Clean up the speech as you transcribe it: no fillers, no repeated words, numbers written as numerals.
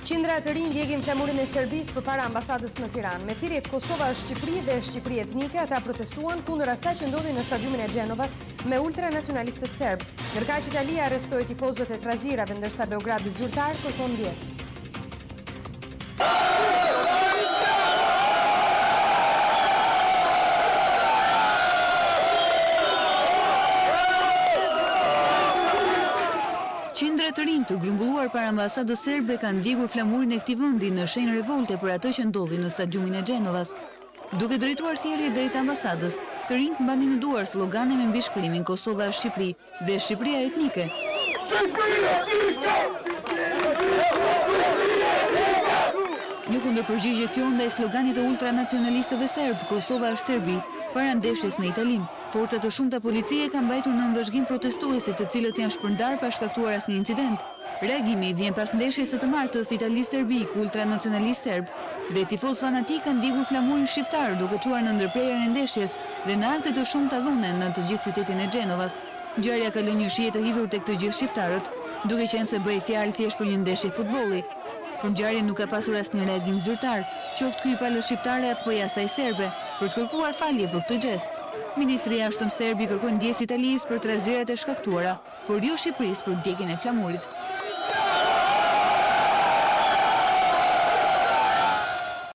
Qindra të rinj ndjekin flamurin e Serbisë përpara ambasadës në Tiranë. Me thirrjet Kosova është Shqipëri dhe Shqipëri etnike, ata protestuan kundër asaj që ndodhi në stadiumin e Gjenovas me ultranacionalistët serb. Ndërkaq Italia arrestoi tifozët e Trazirave, ndërsa Beogradi zyrtar kërkon ndjesë. Qindra të rinj të grumbulluar para ambasadës serbe kanë ndjekur flamurin e këtij vendi në shenjë revolte për atë që ndodhi në stadiumin e Gjenovas. Duke drejtuar thirrje drejt ambasadës, të rinjt mbanin në duar slogane me mbishkrimin Kosova është Shqipëri dhe Shqipëria etnike. Një kundërpërgjigje kjo ndaj sloganit të ultranacionalistëve serb, Kosova është Serbi, para ndeshjes me Italinë. Forcat të shumta policie kanë mbajtur në vëzhgim protestuesit, të cilët janë shpërndar pa shkaktuar asnjë incident. Reagimi vjen pas ndeshjes së të martës Itali-Serbi, ku ultranacionalist serb dhe tifoz fanatik kanë ndjekur flamurin shqiptar, duke çuar në ndërprerjen e ndeshjes dhe në akte të shumta dhune në të gjithë qytetin e Gjenovas. Ngjarja ka lënë një shije të hidhur tek të gjithë shqiptarët, duke qenë se bëhej fjalë thjesht për një ndeshje futbolli. Por ngjarja nuk ka pasur asnjë reagim zyrtar, qoftë ky i palës shqiptare apo i asaj serbe, për të kërkuar falje për këtë gjest. Ministri i jashtëm serb i kërkoi ndjesë Italisë për trazirat e shkaktuara, por jo Shqipërisë për ndjekjen e flamurit.